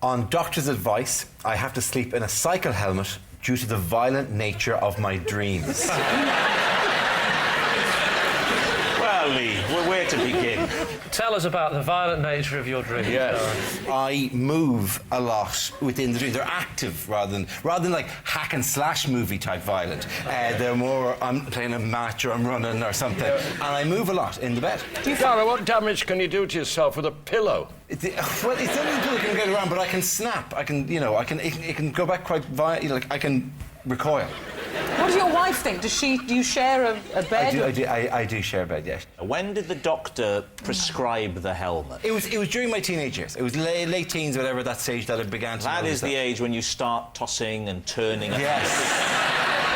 On doctor's advice, I have to sleep in a cycle helmet due to the violent nature of my dreams. Well, Lee, where to begin? Tell us about the violent nature of your dreams. Yes. I move a lot within the dream. They're active rather than like hack and slash movie type violent. They're more, I'm playing a match or I'm running or something. And I move a lot in the bed. Dara, what damage can you do to yourself with a pillow? Well, it's only the pillow can get around, but I can snap. I can, it can go back quite violent. I can recoil. What does your wife think? Do you share a bed? I do share a bed, yes. When did the doctor prescribe the helmet? It was during my teenage years. It was late teens, whatever, that stage that it began to... That is the age when you start tossing and turning. Yes.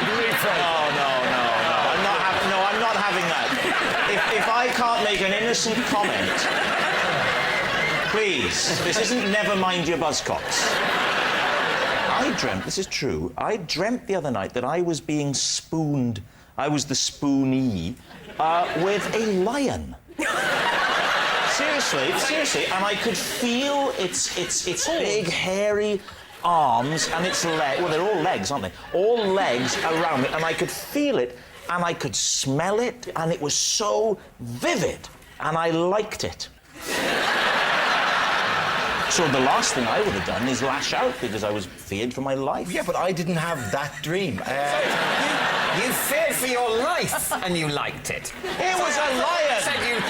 Oh, no. I'm not having that. If I can't make an innocent comment, please, this isn't Never Mind Your Buzzcocks. I dreamt, this is true, I dreamt the other night that I was being spooned, I was the spoonee, with a lion. Seriously, and I could feel its big, hairy arms and its legs, well, they're all legs, aren't they? All legs around me, and I could feel it, and I could smell it, and it was so vivid, and I liked it. So the last thing I would have done is lash out because I was feared for my life. Yeah, but I didn't have that dream. You feared for your life and you liked it. It was a lion!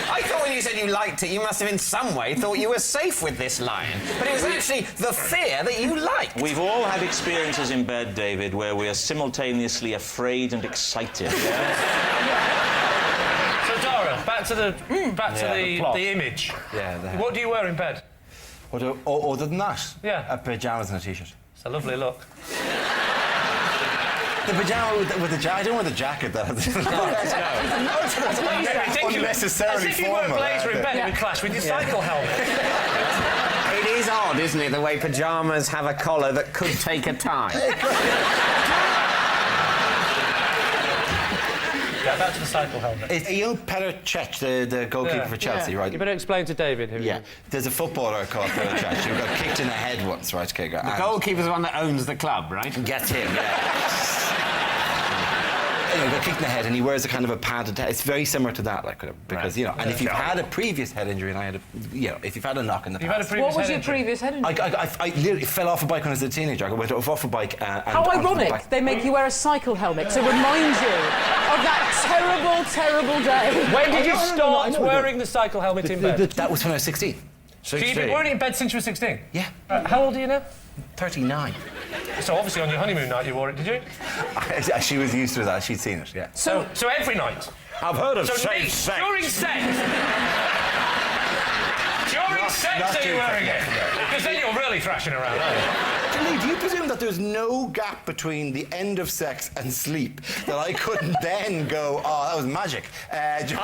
I thought when you said you liked it, you must have in some way thought you were safe with this lion. But it was actually the fear that you liked. We've all had experiences in bed, David, where we are simultaneously afraid and excited. So, Dara, back to the image. Yeah. What do you wear in bed? Other than that? Yeah. Pyjamas and a t-shirt. It's a lovely look. The pyjama with the jacket. I don't wear the jacket that unnecessarily As if you wear a blazer in bed, it would clash with your cycle helmet. It is odd, isn't it, the way pyjamas have a collar that could take a tie. Yeah, back to the cycle helmet. It's Petr Cech, the goalkeeper for Chelsea, right? You better explain to David who. Yeah. There's a footballer called Petr Cech who got kicked in the head once, right? Okay, The goalkeeper's the one that owns the club, right? Gets him, yeah. Anyway, got kicked in the head, and he wears a kind of a padded head. It's very similar to that, like, because, and if you've had a previous head injury, and I had if you've had a knock in the past... What was your previous head injury? I literally fell off a bike when I was a teenager. I went off a bike and... How ironic, they make you wear a cycle helmet to remind you of that terrible, terrible day. When did you start wearing the cycle helmet in bed? That was when I was 16. So you've been wearing it in bed since you were 16? Yeah. How old are you now? 39. So obviously on your honeymoon night you wore it, did you? She was used to that. She'd seen it, yeah. So every night? I've heard of safe sex. During sex? During sex are you wearing it? Because then you're really thrashing around, aren't you? Lee, do you presume that there's no gap between the end of sex and sleep that I couldn't then go, oh, that was magic? You know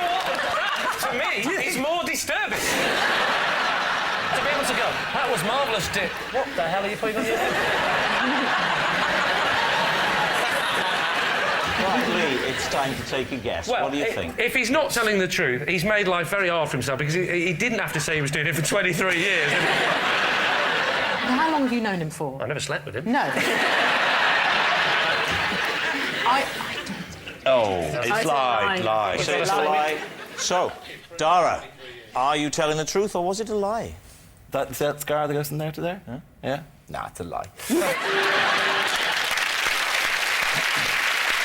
what? That, to me, is more disturbing. To be able to go, that was marvellous, Dick. What the hell are you putting on your head? Right, Lee, it's time to take a guess. Well, what do you think? If he's not telling the truth, he's made life very hard for himself because he didn't have to say he was doing it for 23 years. How long have you known him for? I never slept with him. No. It's lie. So it's a lie. So, Dara, are you telling the truth or was it a lie? That scar that goes from there to there? Yeah? No, it's a lie.